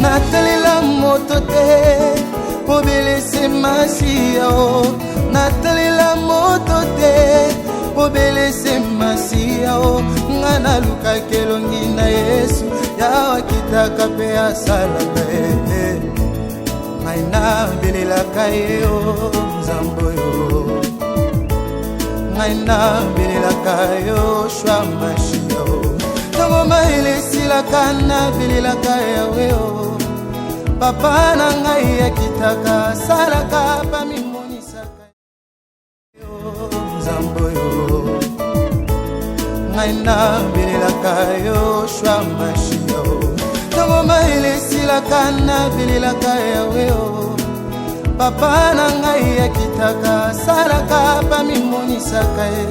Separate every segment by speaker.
Speaker 1: natalela moto te obelese masiya o natalela moto te obelese masiya o nga nalukaki elongi na Yesu yawa kitaka mpe asalaka ye ngai nabelelaka ye o nzambe oyo ngai nabelelaka yo shwa mashiya o ntango mayele esilaka nabelelaka yawe o papa na ngai akitaka salaka pamimonisaka yo nzambe oyo ngai nabelelaka yo shwa mashiya o ntango mayele esilaka nabelelaka yawe o papa na ngai akitaka salaka pamimonisaka ye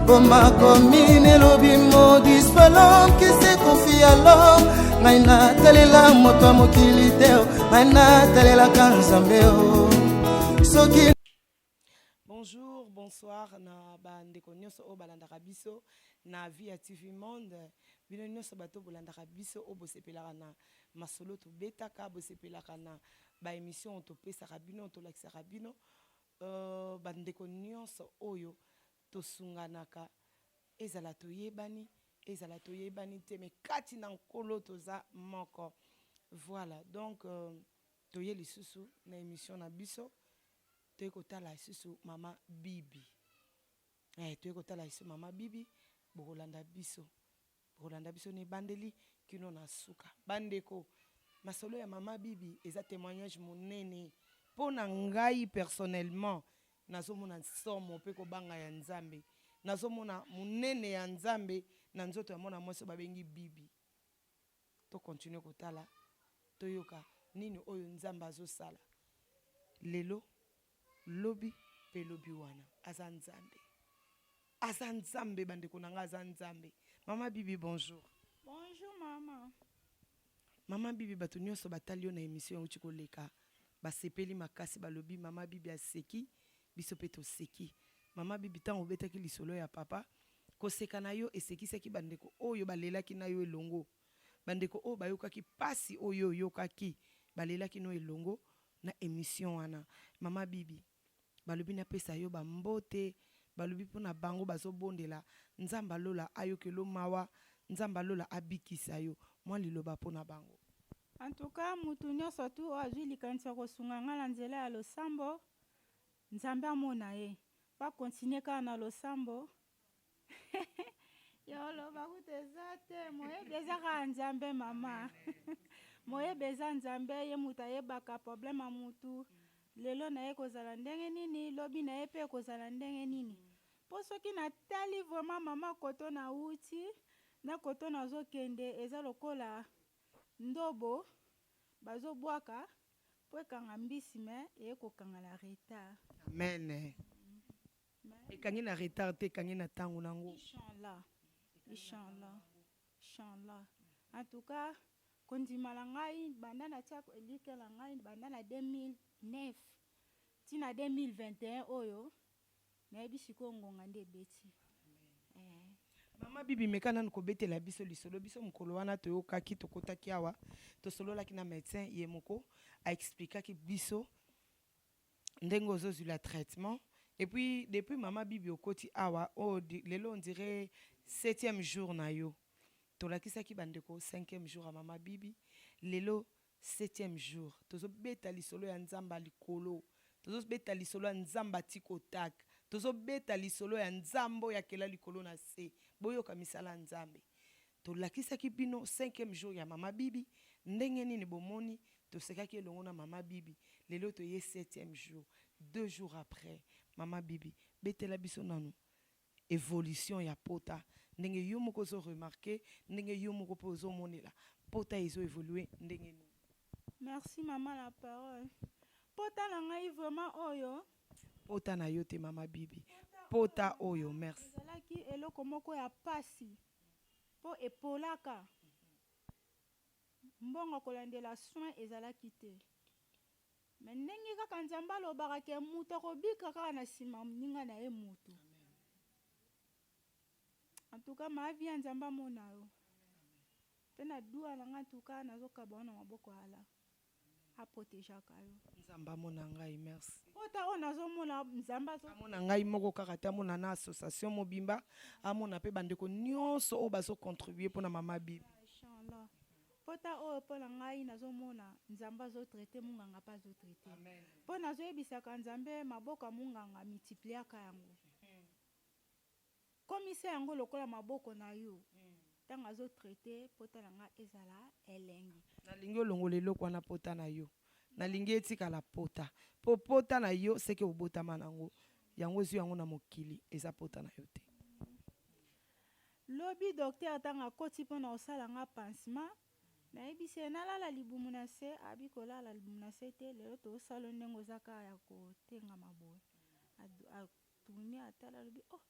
Speaker 1: Boma komine lobi maudit soit l'homme qui se confie à l'homme ngai natalela moto ya mokili te ngai natalelaka nzambe o soki.
Speaker 2: Bonjour, bonsoir na bandeko nyonso oyo balandaka biso na Via TV Monde bino nyonso bato bolandaka biso oyo bosepelaka na masolo tobetaka bosepelaka na baémission topesaka bino tolakisaka bino bandeko nyonso oyo tosunganaka ezala toyebani te me kati na nkolo toza moko. Voilà donc toye lisusu na émission na biso toye kotala lisusu mama Bibi toye kotala lisusu mama Bibi bokolanda biso ne bandeli kino na suka bandeko masolo ya mama Bibi eza témoignage monene mpo na ngai personnellement nazomona somo mpe kobanga ya nzambe nazomona monene ya nzambe na nzoto ya mwana mwasi babengi Bibi to continue kotala toyoka nini oyo nzambe azosala lelo lobi pe lobi wana aza nzambe bandeko na nga aza nzambe. Mama Bibi bonjour.
Speaker 3: Bonjour
Speaker 2: mama Bibi bato nyonso batali yo na émission ya uti koleka basepeli makasi balobi mama Bibi aseki biso pe toseki. Mama Bibi ntango obetaki lisolo ya papa koseka na yo esekisaki bandeko oyo balelaki na yo elongo bandeko oyo bayokaki pasi oyo oyokaki balelaki no elongo na émission wana. Mama Bibi balobi napesa yo bambote balobi mpona bango bazobondela nzamba lola ayokelo mawa nzamba lola abikisa yo mwa liloba mpona bango.
Speaker 3: En tout cas mutu nyonso tu azwi likanisa kosunga nga na nzela ya losambo nzambe amona ye bakontinue kaka na losambo yoloba kuta eza te moyebi eza kaka nzambe mama moyebi eza nzambe ye mutu ayebaka problème ya mutu lelo na ye kozala ndenge nini lobi na ye mpe kozala ndenge nini mpo soki natali vraiment mama koto na uti na koto nazokende eza lokola ndobo bazobwaka po ekanga mbisi me eye kokanga na retard.
Speaker 2: Amen. Ekangi na retard te ekangi na ntango nango. Inshallah. En tout cas kondima na ngai banda na tia elike na ngai banda na 2009 tina 2021 oyo nayebi sikoyo ngonga nde ebeti. Mama Bibi meka nanu kobetela biso lisolo biso mokolo wana toyokaki tokotaki awa tosololaki na médecin ye moko aexplikaki biso ndenge ozozwila traitement et puis depuis mama Bibi okoti awa lelo on dirait 7e jour na yo tolakisaki bandeko 5e jour ya mama Bibi lelo 7e jour tozobeta lisolo ya nzamba likolo tozobeta lisolo ya nzamba tikotak tozobeta lisolo ya nzambo ya kela likolo na se boyoka misala nzambe tolakisaki bino 5e jour ya mama Bibi ndenge nini bomoni tosekaki elongo na mama Bibi lelo toye 7e jour 2 jours après mama Bibi betela biso nanu évolution ya pota ndenge yo moko zo remarquer ndenge yo moko po zo monela pota ezo évoluer ndenge nini.
Speaker 3: Merci maman la parole pota na ngai vraiment oyo
Speaker 2: pota na yo te mama Bibi pota oyo merci
Speaker 3: ezalaki eloko moko ya pasi po epolaka mbongo kolandela soin ezalaki te me ndenge kaka nzambe alobaka ke mutu akobika kaka na nsima moninga na ye mutu. En tout cas maavi ya nzambe amona yo
Speaker 2: mpe na dua na nga tuka nazokaba wana maboko ala apotejaka yo
Speaker 4: nzamba mona ngai merci
Speaker 2: pota oyo nazomona nzamba
Speaker 4: amona ngai moko kaka te amona na association mobimba amona mpe bandeko nyonso oyo bazocontribue mpona mama bibi
Speaker 2: inchallah pota oyo mpo na ngai nazomona nzambe azotraite munganga mpe azotraite mpo nazoyebisaka nzambe maboko ya munganga multipliaka yango komisa yango lokola maboko na yo ntango azotraite pota na ngai ezala elengi
Speaker 4: nalingi olongola eloko wana pota na yo nalingi etikala pota mpo pota na yo seke obotama nango yango ozwi yango na mokili eza pota na yo te
Speaker 2: lobi docteur ntango akoti mpo na kosala nga pansement nayebisi ye nalala libumu na se abi kolala libumu na se te lelo tosala ndenge ozaka ya kotengama boye atourni atala alobi oh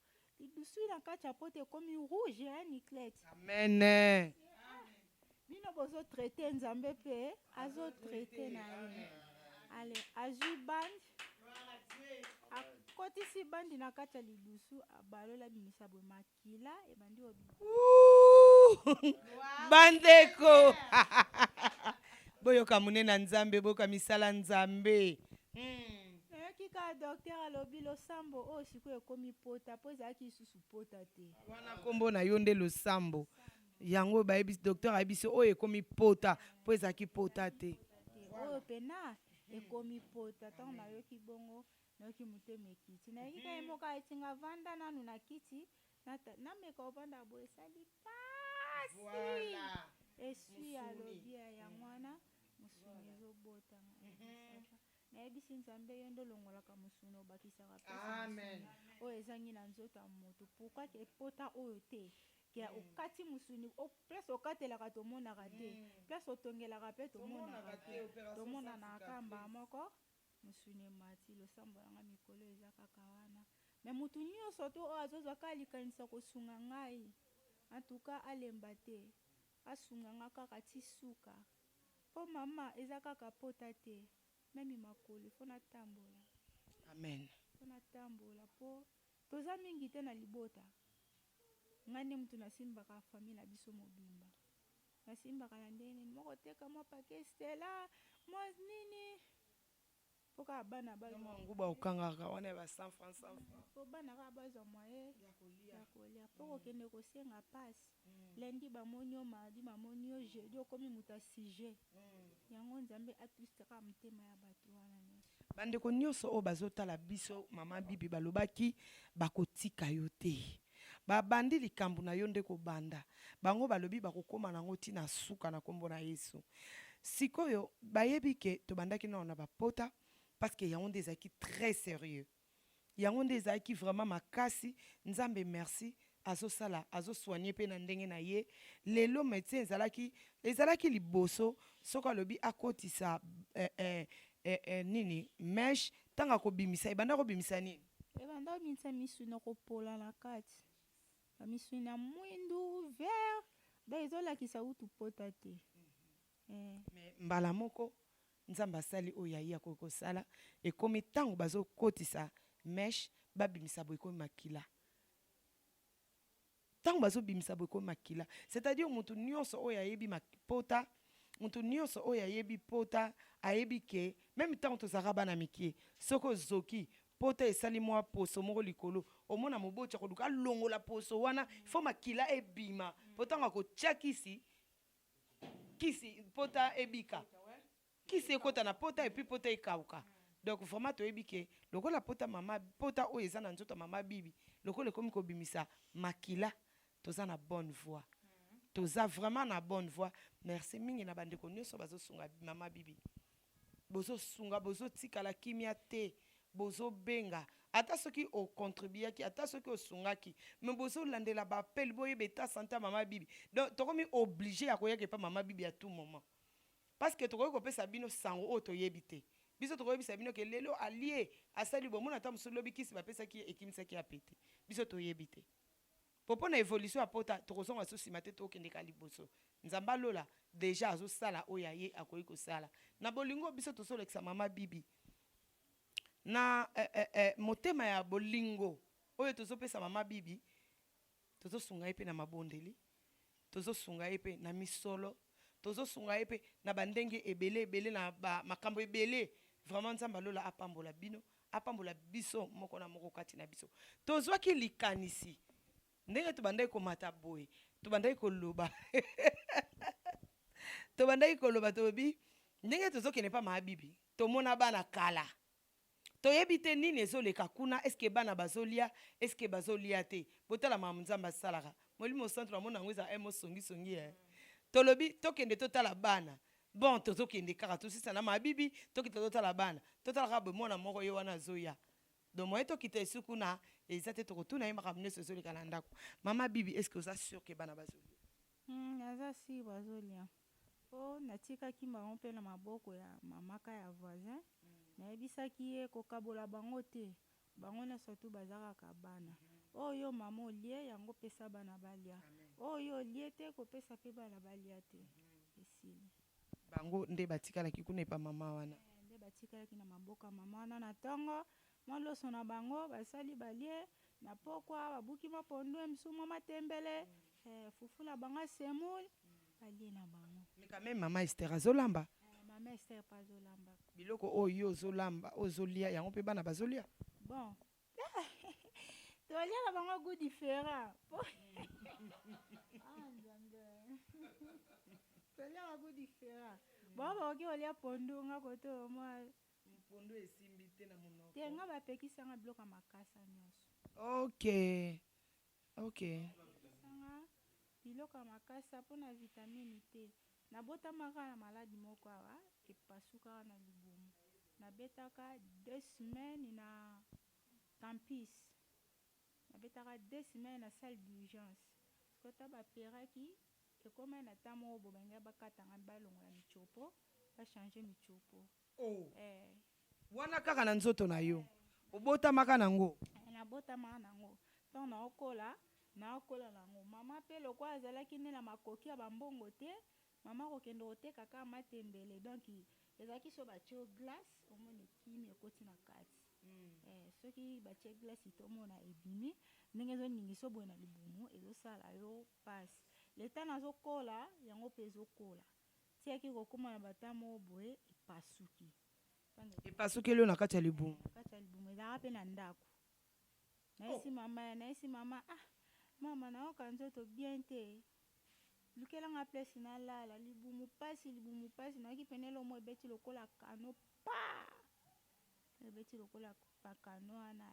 Speaker 2: lidusu na kati ya poto ekomi rouge ya niclete
Speaker 4: amen
Speaker 2: bino bozotraite nzambe mpe azotraite na ye ale azwi bandi akotisi bandi na kati ya lidusu abalola bimisa boye makila ebandi obima
Speaker 4: bandeko boyoka monene nzambe boyoka misala nzambe
Speaker 2: nayoki kaka docteur alobi losambo oyo sikoyo ekomi pota mpo ezalaki lisusu pota te
Speaker 4: wana nkombo na yo nde losambo yango bayebisi docteur ayebisi oyo ekomi pota mpo ezalaki pota te
Speaker 2: oyo pena ekomi pota ntango nayoki bongo nayoki motema ekiti nayoki ka ye moko ayetinga vanda nanu na kiti nameka ovanda boye esali pasi esui alobi ya yango wana mosuni ezobota nayebisi nzambe yo nde olongolaka mosuni obakisaka pesi oyo ezangi na nzoto ya moto pourkui ke pota oyo te ke okati mosuni place okatelaka tomonaka te place otongelaka mpe tomonaka te tomonana kamba moko mosuni emati losambo yanga mikolo eza kaka wana me motu nyonso to oyo azozwaka alikanisa kosunga ngai antuka alemba te asunga nga kaka ti suka mpo mama eza kaka pota te memi makolo fo natambola
Speaker 4: amen
Speaker 2: fo natambola mpo toza mingi te na libota ngai nde mutu nasimbaka famille na biso mobimba nasimbaka na ndenge nini moko teka mwa pake stela mwa nini mpo kaka bana
Speaker 4: nguba okangaka wana ya ba 100 francs
Speaker 2: mpo bana kaka bazwa mwaye ya kolia mpo kokende kosenga pasi lendi bamoni yo mardi bamoni yo jeudi okomi moto asije yango nzambe atwistaka motema ya bato wana nyonso
Speaker 4: bandeko nyonso oyo bazotala biso mama bibi balobaki bakotika yo te babandi likambo na yo nde kobanda bango balobi bakokoma nango ntina suka na nkombo na yesu sikoyo bayebi ke tobandaki nao na bapota parce que yango nde ezalaki très sérieux yango nde ezalaki vraiment makasi nzambe merci azosala azosoigne mpe na ndenge na ye lelo médecin ezalaki liboso soko alobi akotisa nini meshe ntango akobimisa ebanda kobimisa nini
Speaker 2: ebanda kobimisa misuni kopola na kati bamisuni na mwindu vert da ezolakisa utu pota te
Speaker 4: me mbala moko nzambe asali oyo ayi akoki kosala ekomi ntango bazokotisa meshe babimisa boye ekomi makila ntango bazobimisa boye ekomi makila c'est-à-dire motu nyonso oyo ayebi pota motu nyonso oyo ayebi pota ayebi ke meme ntango tozalaka bana mikie soki ozoki pota esali mwa poso moko likolo omona moboti akoluka alongola poso wana fo makila ebima po ntango akotia kisi pota ebika kisi ekota na pota epuis pota ekauka donc vraiment toyebi ke lokola pota oyo eza na nzoto mama bibi lokola ekomi kobimisa makila toza na bonne voie toza vraiment na bonne voie merci mingi na bandeko nyonso bazosunga mama bibi bozosunga bozotikala kimia te bozobenga ata soki ocontribuaki ata soki osungaki me bozolandela bapele boyeba eta sante ya mama bibi donc tokomi obligé ya koyaka epa mama bibi à tout moment parce que tokoki kopesa bino sango oyo toyebi te biso tokoyebisa bino ke lelo alie asali bomona ata mosusu lobi kisi bapesaki ekimisaki ya pete biso toyebi te popo na évolution ya pota tokozonga so nsima te tokendeka liboso nzambe alola deja azosala oyo aye akoki kosala na bolingo biso tozolekisa mama bibi na motema ya bolingo oyo tozopesa mama bibi tozosunga ye mpe na mabondeli tozosunga ye mpe na misolo tozosunga ye mpe na bandenge ebele na makambo ebele vraiment nzambe alola apambola bino apambola biso moko na moko kati na biso tozwaki likanisi ndenge tobandaki komata boye tobandaki koloba tobandaki koloba tobi ndenge tozokende pa mabibi tomona bana kala toyebi te nini ezoleka kuna eske bana bazolia eske bazolia te botala makambo nzambe asalaka molimo centre amona yango eza emo songisongi tolobi tokende totala bana bon tozokende kaka tosisa na mabibi tokita totala bana totalaka boye mwana moko ye wana azoya donc moye tokita esu kuna eza te tokotuna ye makambo nyonso ezoleka na ndako mama bibi eske oza sur ke bana bazolia
Speaker 3: naza si bazolia mpo natikaki bango mpe na maboko ya mamaka ya voisin nayebisaki ye kokabola bango te bango nyonso tu baza kaka bana oyo mama olie yango pesa bana balia oyo olie te kopesa mpe bana balia te esili
Speaker 4: bango nde batikalaki kuna epa mama wana
Speaker 3: nde batikalaki na maboko ya mama wana na ntongo mwa loso na bango basali balie na pokwa babuki mwa pondu emsu mwa matembele fufu na bango asemule balie na bango
Speaker 4: mekame mama Esther azolamba
Speaker 3: mama Esther pa azolamba
Speaker 4: biloko oyo ozolamba ozolia yango mpe bana bazolia
Speaker 3: bon tolia na bango goût différent tolia na goût différent bon bakoki kolia pondu nga kote omwa
Speaker 4: pondu esimbi te na monoko
Speaker 3: te nga bapekisanga biloko ya makasa nyonso sanga biloko ya makasa mpona vitamine te nabotamaka na maladi moko awa epasukaka na libumu nabetaka 2 semaines na campus nabetaka 2 semaines na salle d'urgence kota baperaki ekoma na ta moko bobenga bakatanga balongola michopo bachange michopo
Speaker 4: wana kaka na nzoto na yo obotamaka nango
Speaker 3: nabotamaka nango ntongo naokola nango mama mpe lokola azalaki nde na makoki ya bambongo te mama kokende koteka kaka matembele donc ezalaki so batie glace omona ekimi ekoti na kati soki batie glace tomona ebimi ndenge ezoningisa boye na libumu ezosala yo pasi leta nazokola yango mpe ezokola tiaki kokóma na batamo boye
Speaker 4: epasukeli yo na kati ya libumu
Speaker 3: ezalaka mpe na ndako nayesi mama mama nayoka nzoto bien te lukelanga place nalala libumu pasi nayoki pene lomo ebeti lokola kano ebeti lokola pakano wana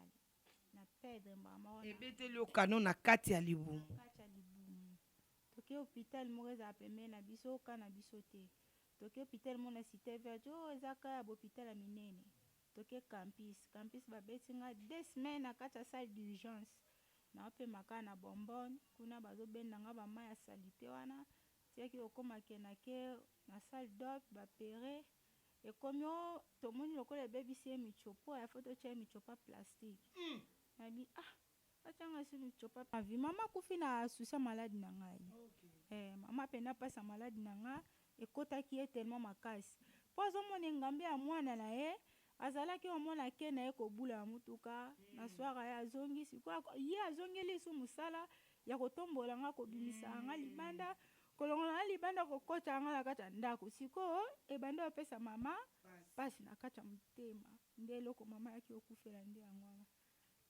Speaker 3: na pedre mama wana
Speaker 4: ebeteli yo kano na kati ya libumu
Speaker 3: toke hôpital moko ezala pembeni na biso oka na biso te toke hôpital moko na cité verte eza ka ya bahôpital ya minene toke campus babetinga 2 semaines na kati ya salle d'urgence naopemaka na bonbonne kuna bazobendanga bama ya salite wana tiaki okóma kenake na salle d'op bapere ekomi tomoni lokola ebebisi ye michopo ya fo totia ye michopo plastique nabi atianga si michopo avi mama kufi na susi ya maladi na ngai mama pena pasa maladi na nga ekotaki ye tellement makasi mpo azomona engambe ya mwana na ye azalaki omona ke na ye kobula ya mutuka na swara ye azongi sikoyo ye azongeli su mosala ya kotombola nga kobimisa nga libanda kolongola nga libanda kokota nga na kati ya ndako sikoyo ebanda opesa mama pasi na kati ya motema nde eloko mama yaki okufela nde yango wana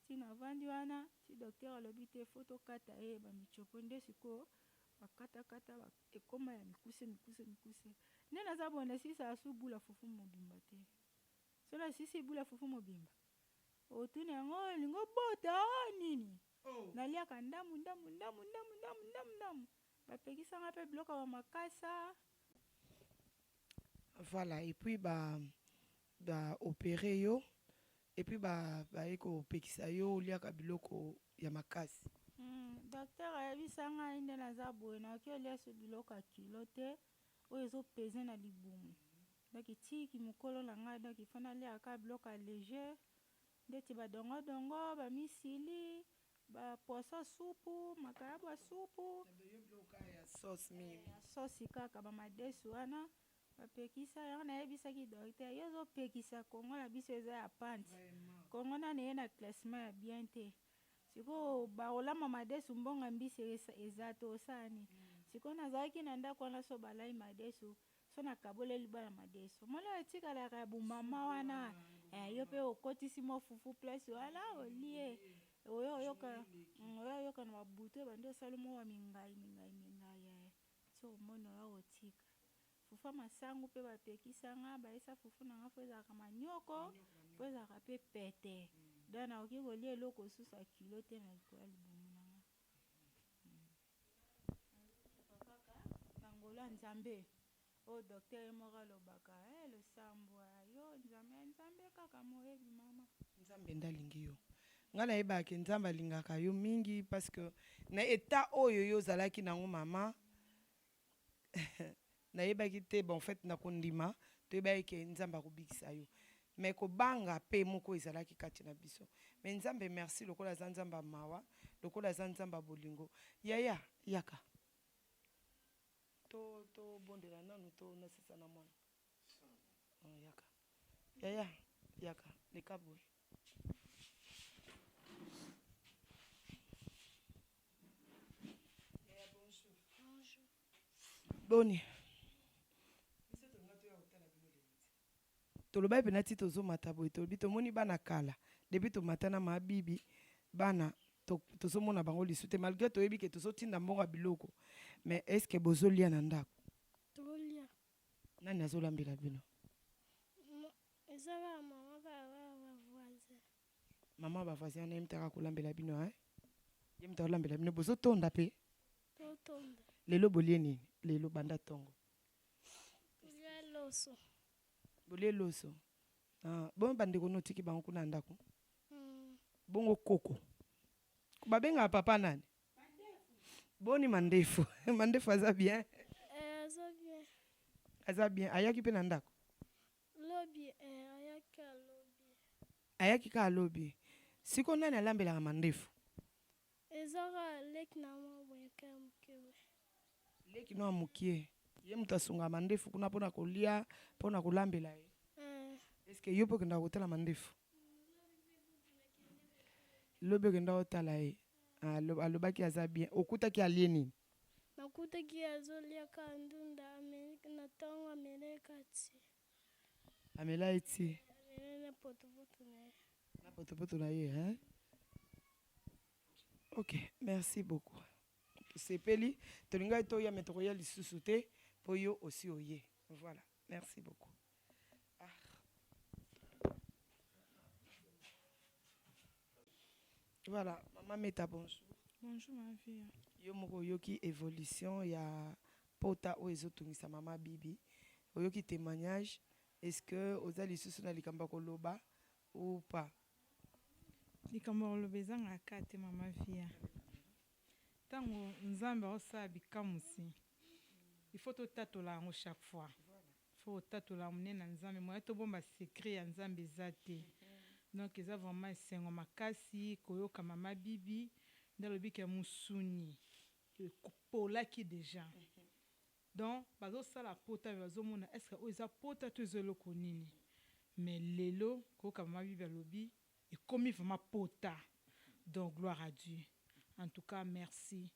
Speaker 3: ntina avandi wana ti docteur alobi te fo tokata ye bamichopo nde sikoyo bakatakata ekoma ya mikuse nde naza boye nasisa asu bula fufu mobimba te so nasisi bula fufu mobimba otuni yango elingo bota nini naliaka ndamu bapekisanga mpe biloko ya makasa
Speaker 4: voilà et puis opéré yo et puis baye kopekisa yo oliaka biloko ya makasi
Speaker 3: docteur ayebisa ngai nde naza boye naoki olia so biloko ya kilo te oyo ezopeze na libumu donc tiki mokolo na ngai donc ifo naliaka biloko ya léger ndeti badongodongo bamisili bapoisson supu makayabo ya supu sosi kaka bamadesu wana bapekisa yango nayebisaki docteur yo ezopekisa kongo na biso eza ya pante kongo nana ye na classement ya bien te sikoyo baolamba madesu mbongo mbisi eza to osani sikoyo nazalaki na ndako wana so balai madeso so nakaboleli bana madeso molo etikalaka ya bumama wana yo mpe okotisi mo fufu place wana olie oyo oyoka na babutu ebandi osali mo wa mingai so omona oyo otika fufu masangu mpe bapekisanga bayesa fufu nanga fo ezalaka manioko po ezalaka mpe pete donc nakoki kolia eloko osusu ya kilo te na likolo ya libumu nanga na ngolo ya nzambe oyo docteur ye moko alobaka losambwa yo nzambe kaka moyebi mama
Speaker 4: nzambe ndalingi yo nga nayebaka nzambe alingaka yo mingi parce que na eta oyo yo ozalaki nango mama nayebaki te bon fait nakondima toyebaki ke nzambe akobikisa yo mais kobanga pe moko ezalaki kati na biso mais nzambe merci lokola aza nzambe ya mawa lokola aza nzambe ya bolingo yaya yaka tobondela nanu tonasisa na mwana yaka yaya yaka leka boye boni tolobai pena ti tozomata boye tolobi tomoni bana kala depuis tomata na mabibi bana tozomona bango lisu te malgré toyebi ke tozotinda mbongo ya biloko mais est ce que bozolia na ndako
Speaker 5: tolia
Speaker 4: nani azolambela bino
Speaker 5: ezaka mama bavoisin
Speaker 4: mama bavoisin wana ye mutaka kolambela bino ye mutaka kolambela bino bozotonda mpe
Speaker 5: totonda
Speaker 4: lelo bolie nini lelo banda tongo
Speaker 5: tolia loso
Speaker 4: bolie loso bongo bandeko notiki bango kuna ndako bongo koko babengaka papa nani boni mandefu mandefu aza bien aza bien ayaki mpe na ndako
Speaker 5: lobi
Speaker 4: ayaki ka alobi siko nani alambelaka mandefu
Speaker 5: ezaka leki na mwa boyaka ya moke
Speaker 4: leki no ya mokie ye moto asungaka mandefu kuna mpona kolia mpona kolambela ye eske yo mpe okendaka kotala mandefu lobi okenda kotala ye alobaki aza bien okutaki alie nini
Speaker 5: nakutaki azoliaka ndunda na ntongo ameleka ti
Speaker 4: amela ye ti
Speaker 5: na potopoto na ye
Speaker 4: na potopoto na ye ok merci beaucoup tosepeli tolingai toya me tokoya lisusu te mpo yo osi oye voilà merci beaucoup voilà mama Meta bonjour
Speaker 3: bonjour ma fille
Speaker 4: yo moko oyoki évolution ya pota oyo ezotungisa mama bibi oyoki témoignage est-ce que oza lisusu na likambo ya koloba ou pas
Speaker 3: likambo ya koloba ezangaka te mama fille ntango nzambe aosala bikamusi ifo totatola yango chaque fois fo otatola monene na nzambe moya tobomba secret ya nzambe eza te donc eza vraiment esengo makasi koyoka mama bibi nde alobiki ya mosuni ekopolaki déjà donc bazosala pota me bazomona estce oyo eza pota to eza eloko nini mais lelo koyoka mama bibi alobi ekomi vraiment pota donc gloire à Dieu en tout cas merci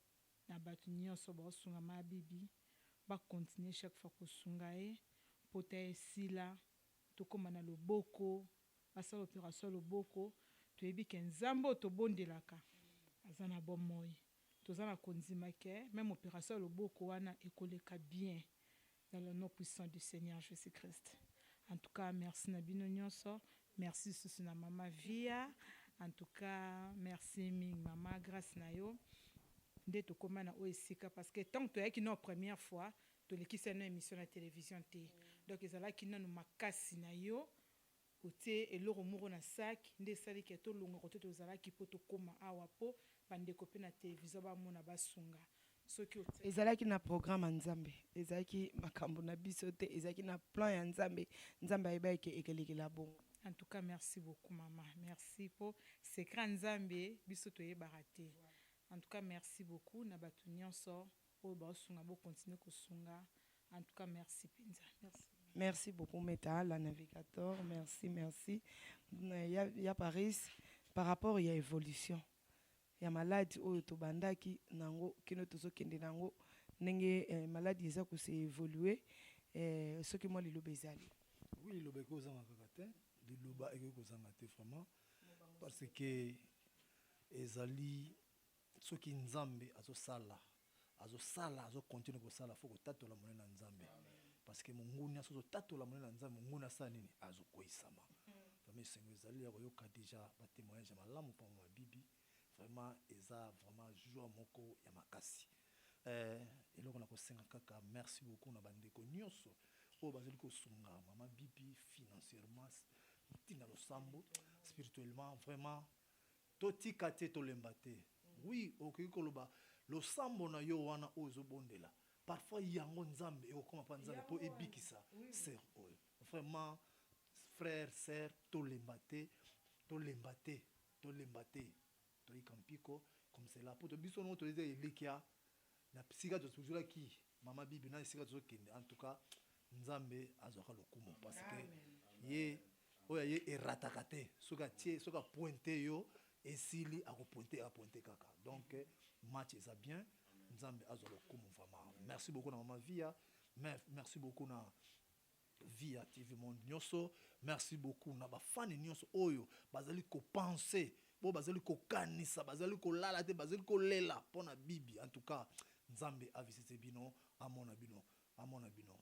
Speaker 3: na bato nyonso baosunga mama bibi bakontinue chaque fois kosunga ye pota esila tokóma na loboko basala opération loboko toyebi ke nzambe oyo tobondelaka aza na bomoi toza na kondima ke même opération loboko wana ekoleka bien dans le nom puissant du Seigneur Jésus-Christ. En tout cas merci na bino nyonso, merci susu na mama Via, en tout cas merci mingi mama grâce na yo nde tokóma na oyo esika parce que tant que toyaki na première fois tolekisa na émission na télévision te donc ezalaki nanu makasi na yo otie eloko moko na saki nde esalaki tolonga kote tozalaki mpo tokóma awa mpo bandeko mpe na télévision bamona basunga soki
Speaker 4: ezalaki na programme ya nzambe ezalaki makambo na biso te ezalaki na plan ya nzambe nzambe ayebaki ekelekela bongo.
Speaker 3: En tout cas merci beaucoup maman, merci pour secret nzambe biso toyebaka te. En tout cas merci beaucoup na bato nyonso oyo baosunga bokontinue kosunga. En tout cas merci penza, merci.
Speaker 4: Merci beaucoup Meta, la navigateur, merci. Il y a Paris, par rapport il y a évolution. Il y a maladie oyo tobandaki nango kino tozokende nango ndenge maladie eza ko se évoluer soki moi liloba ezali.
Speaker 6: Oui, liloba ekozanga kaka te, liloba ekozanga te vraiment parce que ezali soki nzambe azosala continue kosala faut kotatola monene na nzambe parce que monguni aso tatola monene na nzambe monguni asala nini azokoisama vraiment esengo ezali ya koyoka déjà batémoignage ya malamu mpa mabibi vraiment eza vraiment joie moko ya makasi eloko na kosenga kaka merci beaucoup na bandeko nyonso oyo bazali kosunga mama bibi financièrement ntina losambo spirituellement vraiment totika te tolemba te oui okoki koloba losambo na yo wana oyo ezobondela parfois yango nzambe ekokoma mpa nzambe mpo ebikisa ser oyo vraiment frère sœur tolemba te toyika mpiko comme cela mpo to biso nongo toeza elikia na sika tozulaki mama bibi na sika tozokende en tout cas nzambe azwaka lokumu parce que ye oyo ye erataka te soki atie soki apointe yo esili akopointe kaka donc match eza bien nzambe azwa lokumu vraiment merci beaucoup na mama via merci beaucoup na via TV Monde nyonso merci beaucoup na bafani nyonso oyo bazali kopense bo bazali kokanisa bazali kolala te bazali kolela mpona bibi en tout cas nzambe avisite bino amona bino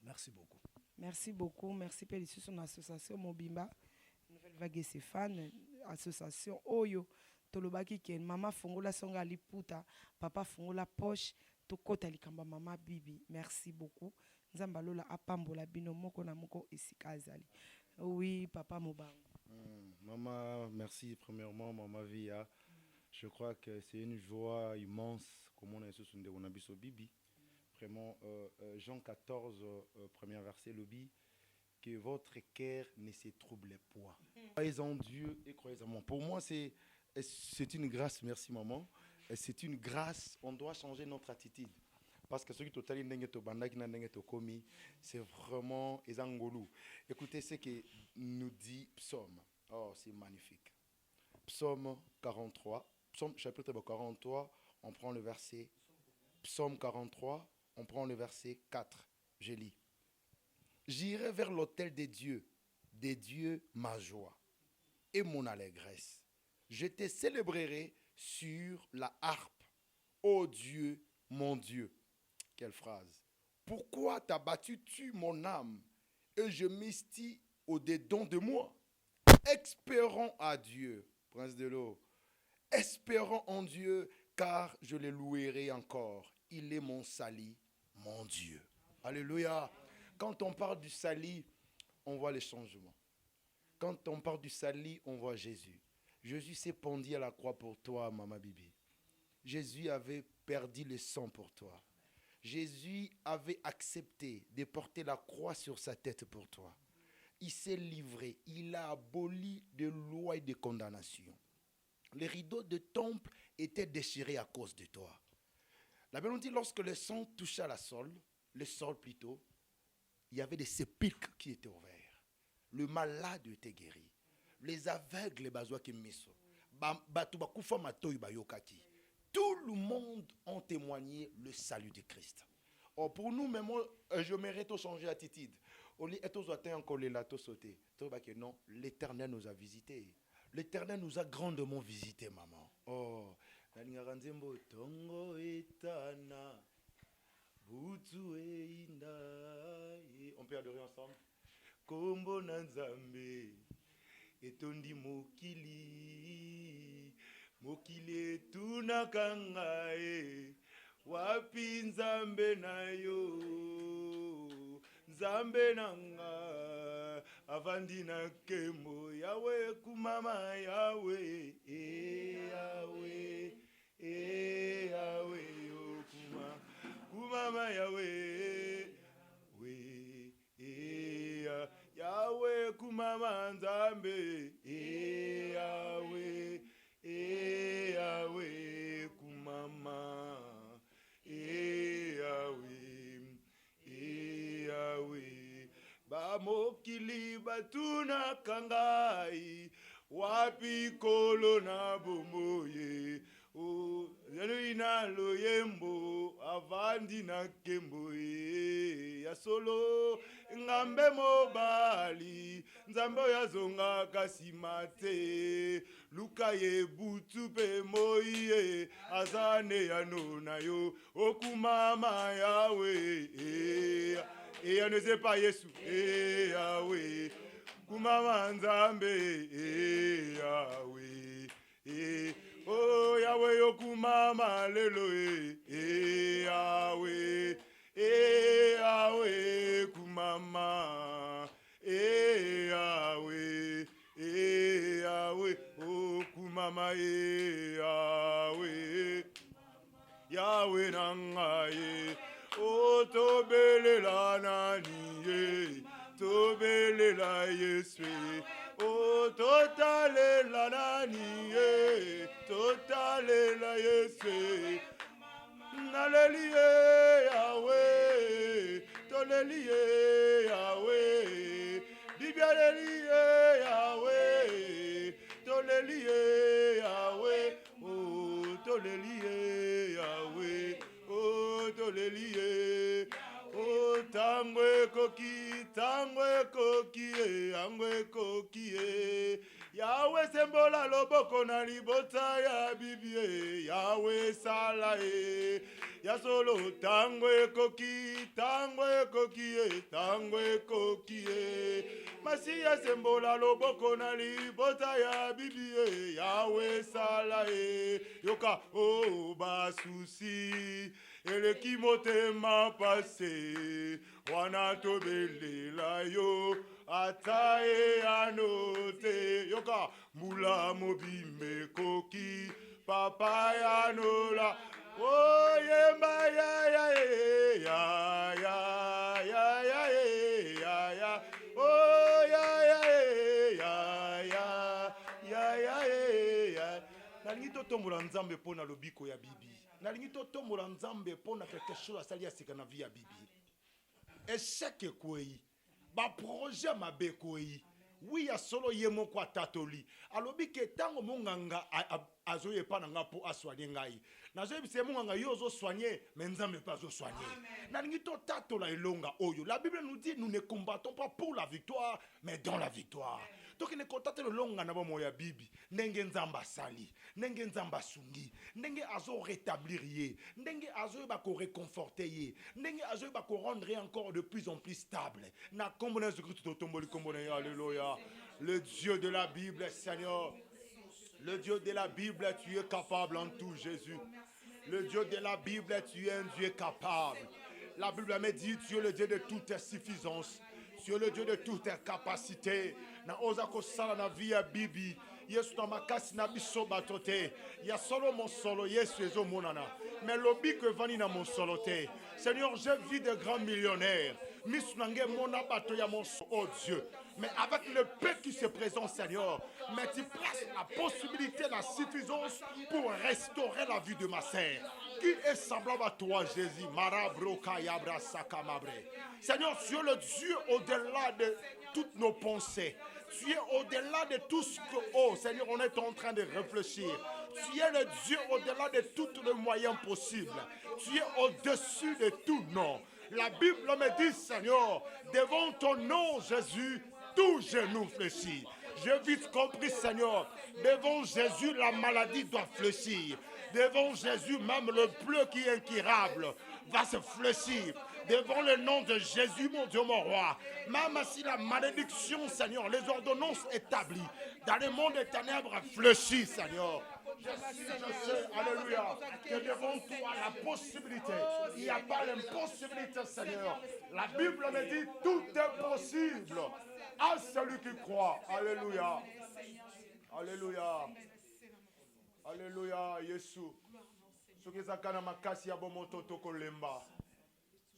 Speaker 6: merci beaucoup.
Speaker 4: Merci beaucoup, merci pour son association Mobimba, Nouvelle Vague Stéphane, association Oyo, Tolobaki Ken, Mama Fongola Songa Liputa, Papa Fongola Poche, Tokota Likamba Mama Bibi, merci beaucoup. Nzambalola Apambola Bino Moko na Moko Isikazali. Oui, Papa Mobango.
Speaker 7: Maman, merci premièrement, Maman Via. Je crois que c'est une joie immense, comme on a sous on a biso Bibi. Vraiment, Jean 14, premier verset, le dit que votre cœur ne se trouble point. Croyez en Dieu et croyez en moi. Pour moi, c'est une grâce, merci maman. C'est une grâce, on doit changer notre attitude. Parce que ce qui totalement n'est pas commis, c'est vraiment ezangolou. Écoutez ce que nous dit Psaume. Oh, c'est magnifique. Psaume 43, Psaume chapitre 43, on prend le verset. Psaume 43. On prend le verset 4, je lis. J'irai vers l'autel des dieux ma joie et mon allégresse. Je te célébrerai sur la harpe, ô Dieu, mon Dieu. Quelle phrase. Pourquoi t'abattus-tu mon âme et je m'estie au-dedans de moi? Espérons à Dieu, prince de l'eau. Espérons en Dieu, car je le louerai encore. Il est mon salut, mon Dieu. Alléluia. Quand on parle du salut, on voit les changements. Quand on parle du salut, on voit Jésus. Jésus s'est pendu à la croix pour toi, Maman Bibi. Jésus avait perdu le sang pour toi. Jésus avait accepté de porter la croix sur sa tête pour toi. Il s'est livré. Il a aboli des lois et des condamnations. Les rideaux de temple étaient déchirés à cause de toi. La Bible dit lorsque le sang toucha le sol plutôt, il y avait des sépulcres qui étaient ouverts. Le malade était guéri. Les aveugles, tout le monde a témoigné le salut de Christ. Oh, pour nous, même, je mérite changer d'attitude. Non, l'Éternel nous a visités. L'Éternel nous a grandement visités, maman. Oh, on peut adorer ensemble. Kombo Nanzambe, etondi mokili, mokili tunakangae, wapi Nzambe na yo, Nzambe nanga, avandi na kemo, Yawe kumama Yawe, Yawe, Yawe yo kumama Yawe, we, Yawe kumama Nzambe, Yawe, Yawe kumama, Yawe, bamokili batuna kangai, wapi kolo na bomoye, o ina loyembo avandi na kembo ya solo ngambe mobali nzambe yazonga kasima te luka ye butu pe moye azane ya nona yo okumama yawe ya ne sais pas yesu yawe kumama nzambe yawe oh yawe yo kumama lelo yawe yawe kumama yawe yawe oh kumama yawe yawe nangaye oh tobelela nani ye tobelela yesu oh totalela nani ye totalela yesu nalelie yawe tolelie yawe bibialelie yawe tolelie yawe oh tolelie yawe oh tolelie oh tangwe koki angwe koki yawe sembola loboko na libota ya bibie yawe sala ya solo tangwe koki Masia sembola loboko na libota ya bibie yawe sala yoka oh basusi eleki motema pase wana tobelela yo atae anote yoka mbula mobimbe koki papa yanola oh yemba ya oh ya nalingi totombola nzambe pona lobiko ya bibi nalingi totombola nzambe pona quelque chose asali asika na vie ya bibi échec ekwei baprojet mabe ekwei wi ya solo ye moko atatoli alobi ke ntango monganga azoyepa na nga mpo aswanye ngai nazoyebisa monganga yo ozoswanye me nzambe mpe azoswanye nalingi totatola elonga oyo la Bible nous dit nous ne combattons pas pour la victoire mais dans la victoire tokende kotatela elonga na bomo ya bibi ndenge nzambe asali ndenge nzambe asungi ndenge azorétablir ye ndenge azoyeba koreconforte ye ndenge azoyeba korendre encore de plus en plus stable na kombo na Jésus Christ totomboli kombo na ye alléluia le Dieu de la Bible Seigneur le Dieu de la Bible tu es capable en tout Jésus le Dieu de la Bible tu es un Dieu capable la Bible me dit tu es le Dieu de toute suffisance tu es le Dieu de toute capacité na oza kosala na vie ya bibi yesu na makasi na biso bato te ya solo mosolo yesu ezomonana mais lobiko evandi na mosolo te Seigneur je vis de grands millionnaires misu na nge mona bato ya mosolo oh Dieu mais avec le peu qui se présente Seigneur mais tu places la possibilité la suffisance pour restaurer la vie de ma sœur qui est semblable à toi Jésus marabro kayabra sakamabre Seigneur tu es le Dieu au-delà de toutes nos pensées tu es au-delà de tout ce que, oh Seigneur, on est en train de réfléchir. Tu es le Dieu au-delà de tous les moyens possibles. Tu es au-dessus de tout nom. La Bible me dit, Seigneur, devant ton nom, Jésus, tout genou fléchit. J'ai vite compris, Seigneur, devant Jésus, la maladie doit fléchir. Devant Jésus, même le bleu qui est incurable va se fléchir. Devant le nom de Jésus, mon Dieu, mon roi. Même si la malédiction, Seigneur, les ordonnances établies dans le monde des ténèbres fléchit, Seigneur. Je sais, alléluia, que devant toi, la possibilité, il n'y a pas l'impossibilité, Seigneur. La Bible me dit, tout est possible à celui qui croit. Alléluia. Alléluia. Alléluia, Yesu. Ce qui est à makasi ya bomoto tokolemba.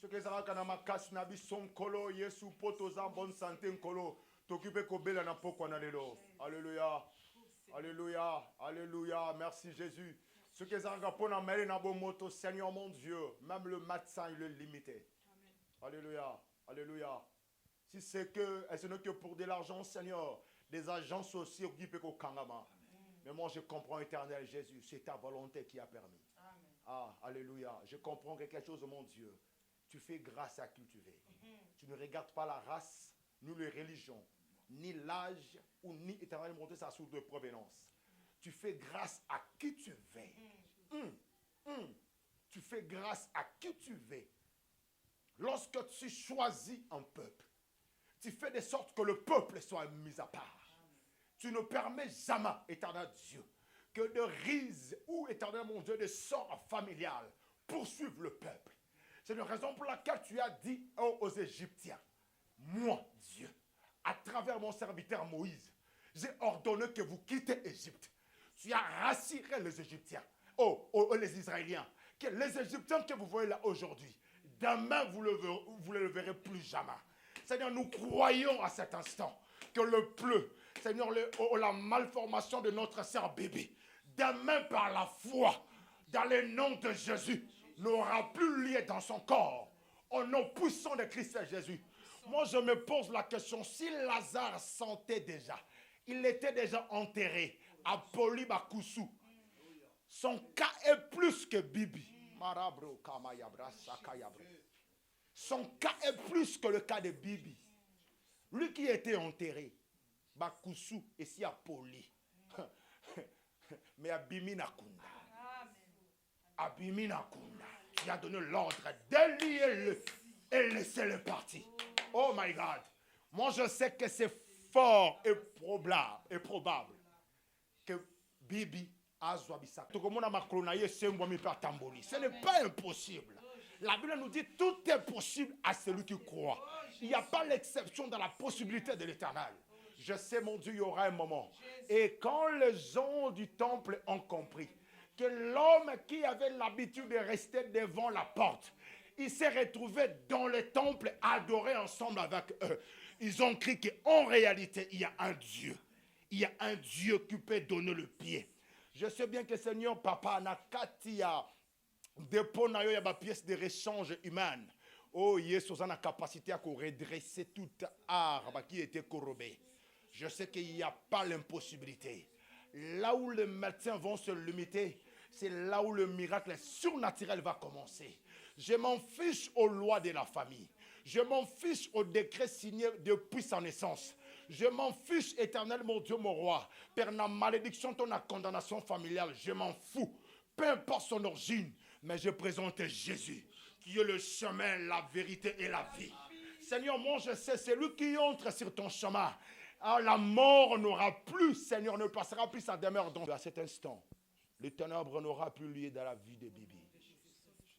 Speaker 7: Ce qui est à makasi na bison kolo Yesu potoza bonne santé nkolo. T'occuper kobela na poko na lelo. Alléluia. Alléluia. Alléluia. Merci Jésus. Ce qui est à pona mele na bomoto Seigneur mon Dieu, même le médecin il est limité. Alléluia. Alléluia. Si c'est que, et ce n'est que pour de l'argent Seigneur, des agents sociaux qui peuvent kangama. Mais moi, je comprends, éternel Jésus, c'est ta volonté qui a permis. Ah, alléluia. Je comprends quelque chose, mon Dieu. Tu fais grâce à qui tu veux. Tu ne regardes pas la race, ni les religions, ni l'âge, ou ni, éternel, mon Dieu, sa source de provenance. Tu fais grâce à qui tu veux. Tu fais grâce à qui tu veux. Lorsque tu choisis un peuple, tu fais de sorte que le peuple soit mis à part. Tu ne permets jamais, éternel Dieu, que de rises ou, éternel mon Dieu, de sorts familiales poursuivent le peuple. C'est la raison pour laquelle tu as dit aux Égyptiens, moi, Dieu, à travers mon serviteur Moïse, j'ai ordonné que vous quittez l'Égypte. Tu as rassuré les Égyptiens, les Israéliens, que les Égyptiens que vous voyez là aujourd'hui, demain vous ne le verrez plus jamais. Seigneur, nous croyons à cet instant que le pleu, Seigneur, la malformation de notre sœur bébé, demain par la foi, dans le nom de Jésus, n'aura plus lieu dans son corps. Au nom puissant de Christ Jésus. Moi, je me pose la question, si Lazare sentait déjà, il était déjà enterré à Polybakusu, son cas est plus que Bibi. Son cas est plus que le cas de Bibi. Lui qui était enterré, Bakusu, et si à Poly. Mais à Biminakunda. Abiminakunda. Tu as donné l'ordre d'élier-le et laissez-le partir. Oh my God. Moi je sais que c'est fort et probable que Bibi Azwabisa. Ce n'est pas impossible. La Bible nous dit tout est possible à celui qui croit. Il n'y a pas l'exception dans la possibilité de l'Éternel. Je sais, mon Dieu, il y aura un moment. Et quand les gens du temple ont compris que l'homme qui avait l'habitude de rester devant la porte, il s'est retrouvé dans le temple à adorer ensemble avec eux. Ils ont crié qu'en réalité, il y a un Dieu. Il y a un Dieu qui peut donner le pied. Je sais bien que Seigneur, Papa, Nakatia, dépôt na yo ya ba pièce de rechange humaine. Oh, Yesu a la capacité à redresser tout art qui était corrobé. Je sais qu'il n'y a pas l'impossibilité. Là où les médecins vont se limiter, c'est là où le miracle surnaturel va commencer. Je m'en fiche aux lois de la famille. Je m'en fiche au décret signé depuis sa naissance. Je m'en fiche, éternel, mon Dieu, mon roi. Père, la malédiction, ton condamnation familiale, je m'en fous. Peu importe son origine, mais je présente Jésus, qui est le chemin, la vérité et la vie. Seigneur, moi je sais, c'est lui qui entre sur ton chemin. Ah, la mort n'aura plus, Seigneur, ne passera plus sa demeure. Donc, à cet instant, le ténèbre n'aura plus lieu dans la vie de Bibi.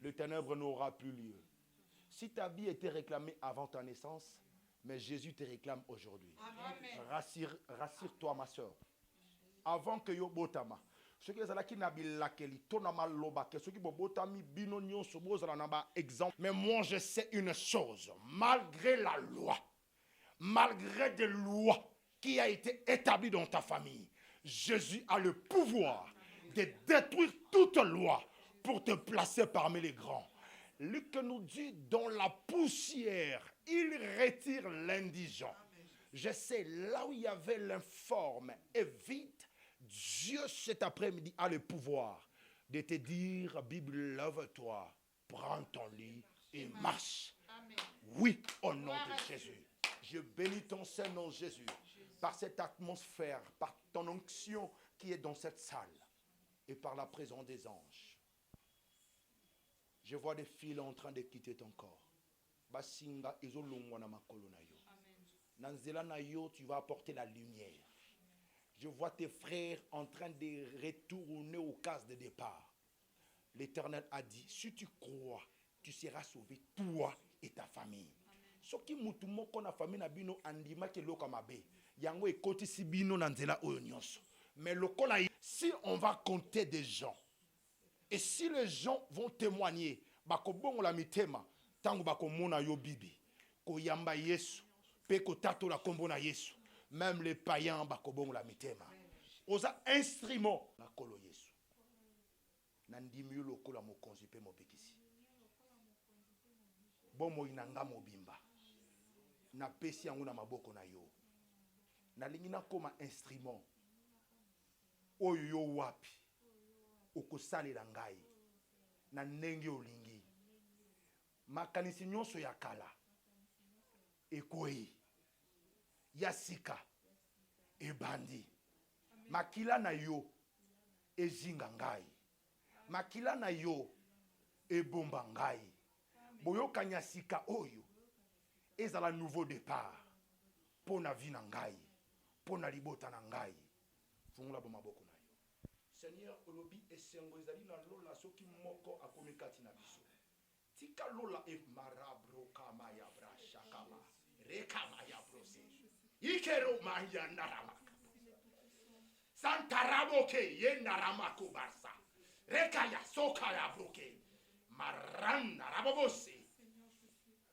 Speaker 7: Le ténèbre n'aura plus lieu. Si ta vie était réclamée avant ta naissance, mais Jésus te réclame aujourd'hui. Rassure-toi, ma soeur. Avant que yo botama. Ce qui est qui n'a bilakeli, tonama loba, que ceux qui botami binonio soboza la naba exemple. Mais moi je sais une chose, malgré la loi, malgré des lois qui a été établies dans ta famille, Jésus a le pouvoir de détruire toute loi pour te placer parmi les grands. Luc nous dit, dans la poussière, il retire l'indigent. Je sais, là où il y avait l'informe et vide, Dieu cet après-midi a le pouvoir de te dire, Bible, lève-toi, prends ton lit et marche. Amen. Oui, au nom de Jésus. Je bénis ton Saint-Nom, Jésus, par cette atmosphère, par ton onction qui est dans cette salle et par la présence des anges. Je vois des fils en train de quitter ton corps. Basinga izolongwa na makolo na yo. Nanzela na yo, tu vas apporter la lumière. Je vois tes frères en train de retourner aux cases de départ. L'Éternel a dit, si tu crois, tu seras sauvé, toi et ta famille. Ce qui mutumo kona famille na bino andima ke loka mabe. Yango ekoti si bino na nzela oyo nyonso. Mais lokola, si on va compter des gens, et si les gens vont témoigner, bakobongo la mitema, tango bakomona yo bibi, ko yamba Yesu, pe ko tato la kombo na Yesu. Même les païens bakobongo la mitema. Oza instrument na kolo Yesu. Nandimi lokola mokonzi pe mobekisi. Bomo inanga mobimba. Na pesi yango na maboko na yo. Na lingi na koma instrument oyo yo wapi okosalela ngai na ndenge olingi. Makanisi nyonso ya kala ekwei, ya sika ebandi. Makila na yo ezinga ngai, makila na yo ebomba ngai. Boyokanya sika oyo ezala nouveau départ po na vie na ngai, po na libota na ngai. Fungula bo maboko na yo. Seigneur, olobi esengo ezali na lola soki moko akomikati na biso. Tika lola e marabro kama ya brasha kama rekama ya brose ikero maya narama santaraboke ye narama kubarsa rekaya soka ya broke maranda rabobose.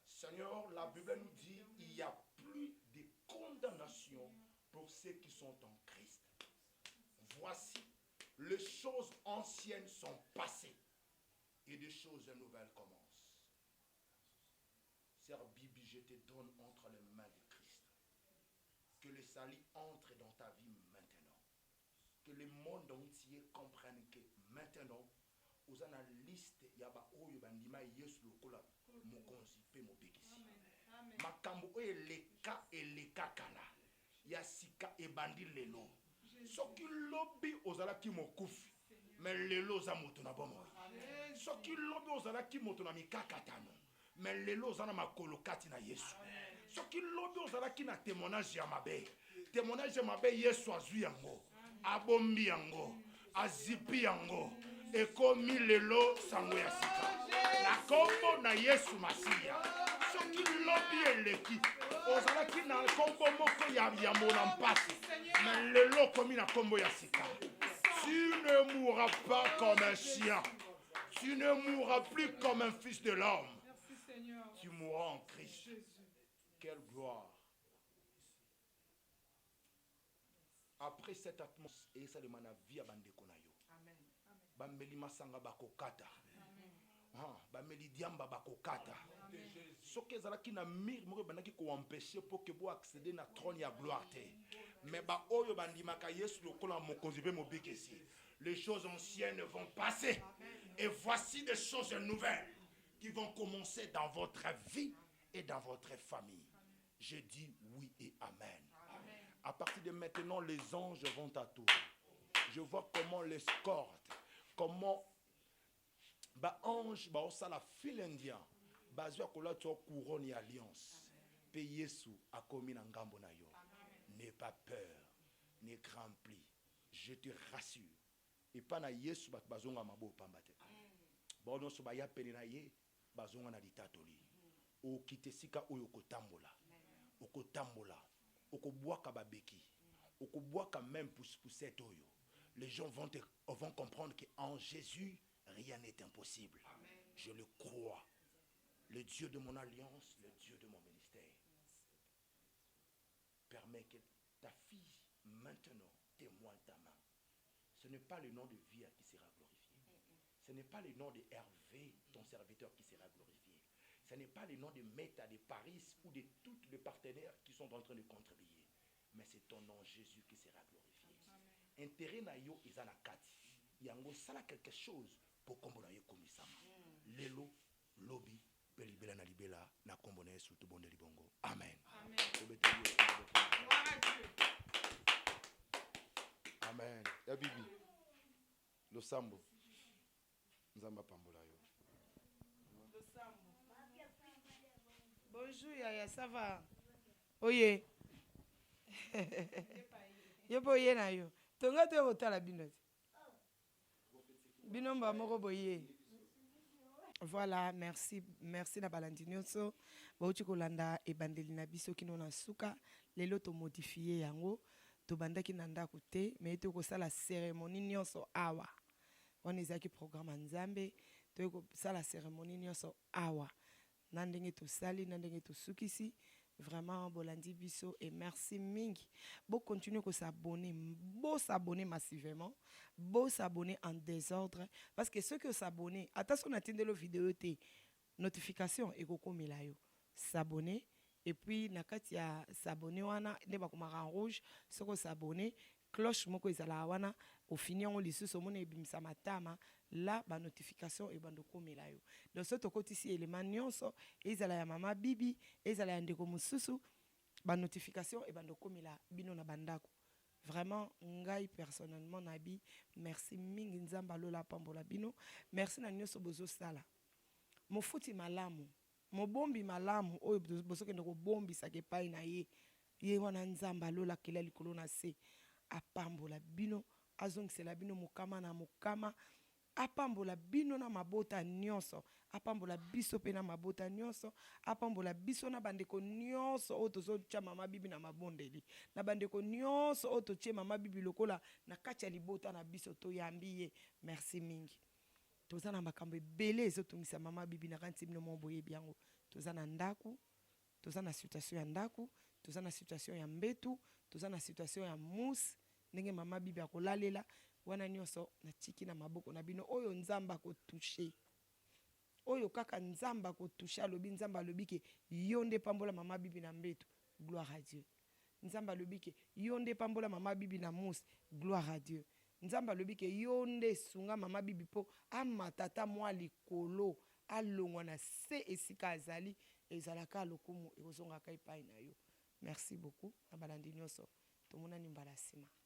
Speaker 7: Seigneur, la Bible nous dit il y a plus de condamnation pour ceux qui sont en Christ. Voici, les choses anciennes sont passées et des choses nouvelles commencent. Sœur Bibi, je te donne entre les mains de Christ. Que le salut entre dans ta vie maintenant. Que le monde entier comprenne que maintenant, vous avez une liste, il y a un bandima yesu lokola mokonzi pe mobekisi. Makambo oyo eleka kala. Ya sika ebandi lelo. Soki lobi ozalaki mokufi, mais lelo za moto na bomoi. Soki lobi ozalaki moto na mikakatano, mais lelo za na makolo kati na Yesu. Soki lobi ozalaki na témoignage ya mabe, témoignage ya mabe Yesu azwi yango, abombi yango, azipi yango, ekomi lelo sango ya sika. Na kombo na Yesu Masiya. Soki lobi eleki, ozalaki na kombo moko ya mona mpasi, mais lelo komi na kombo ya sika. Tu ne mourras pas comme un chien. Tu ne mourras plus comme un fils de l'homme. Tu mourras en Christ. Quelle gloire. Après cette atmosphère, et ça demande la vie à bandeko na yo. Bameli masanga bakokata. Bameli diamba bakokata. Soki ezalaki na mire moko bandaki ko empêcher pour que bo accéder na trône ya gloire te. Mais ba oyo bandimaka Yesu lokola mokonzi be mobikesi. Les choses anciennes vont passer. Et voici des choses nouvelles qui vont commencer dans votre vie et dans votre famille. Je dis oui et amen. À partir de maintenant, les anges vont t'attourer. Je vois comment l'escorte, comment ange ça la file indien bazwa kola to couronne et alliance pe Yesu akomi na ngambo na yo. N'aie pas peur, ne crains plus. Je te rassure. Et pas na Yesu bat bazonga mabo pambate. Ba no so ba ya pene na ye bazonga na litatoli. O kitesika oyo kotambola. Okotambola. Okobwaka babeki. Okobwaka même poussette oyo. Les gens vont comprendre qu'en Jésus, rien n'est impossible. Amen. Je le crois. Le Dieu de mon alliance, le Dieu de mon ministère. Permets que ta fille, maintenant, témoigne ta main. Ce n'est pas le nom de Via qui sera glorifié. Ce n'est pas le nom de Hervé, ton serviteur, qui sera glorifié. Ce n'est pas le nom de Meta, de Paris ou de tous les partenaires qui sont en train de contribuer. Mais c'est ton nom, Jésus, qui sera glorifié. Intérêt na yo izana kati. Yango sala quelque chose pour kombo na yo komisama. Lelo, lobi, belibela na libela, na kombo na Yesu tubonde libongo. Amen. Amen. Ya bibi. Lo sambo. Nzamba pambola yo.
Speaker 4: Lo sambo. Bonjour Yaya, ça va? Oye. Yo boye na yo. Tonga to otala bino. Bino mba moko boye. Voilà, merci na balandinyoso. Bauchi kolanda ebandeli na biso kino na suka. Lelo to modifier yango. To bandaki na ndako te, mais to ko sala cérémonie nyonso awa. On ezaki programme nzambe, to ko sala cérémonie nyonso awa. Nandenge to sali, nandenge to sukisi. Vraiment, bolandi biso et merci mingi. Bon, continuez à s'abonner, bon s'abonner massivement, bon s'abonner en désordre. Parce que ceux qui s'abonnent, attention à atteindre la vidéo, notification et koko milayo. S'abonner et puis nakati ya s'abonner wana ne ba komara en rouge, ceux qui s'abonner cloche moko ezala wana ofini yango lisusu omona ebimisa matama la banotification ebando komela yo donc so tokotisi elema nyonso ezala ya mama bibi ezala ya ndeko mosusu banotification ebando komela bino na bandako. Vraiment ngai personnellement nabi merci mingi nzamba lola pambola bino merci na nyonso bozo sala mofuti malamu mobombi malamu oyo bozokende kobombisa kepai na ye ye wana nzamba lola kela likolo na se apambola bino azongisela bino mokama na mokama apambola bino na mabota nyonso apambola biso pe na mabota nyonso apambola biso na bandeko nyonso oyo tozotya mama bibi na mabondeli na bandeko nyonso oyo totye mama bibi lokola na kati ya libota na biso toyambi ye merci mingi toza na makambo ebele ezotungisa mama bibi na kanti bino mo boyebi yango toza na ndaku toza na situation ya ndaku toza na situation ya mbetu toza na situation ya musi ndenge mama bibi akolalela wana nyonso na tiki na maboko na bino oyo nzamba kotushe oyo kaka nzamba kotushe alobi nzamba alobi ke yonde pambola mama bibi na mbetu gloire à Dieu nzamba alobi ke yonde pambola mama bibi na musi gloire à Dieu nzamba alobi ke yonde sunga mama bibi po amatata mwa likolo alongwa na se esika azali ezalaka lokumu ekozongaka epai na yo merci beaucoup na balandi nyonso tomonani mbala nsima.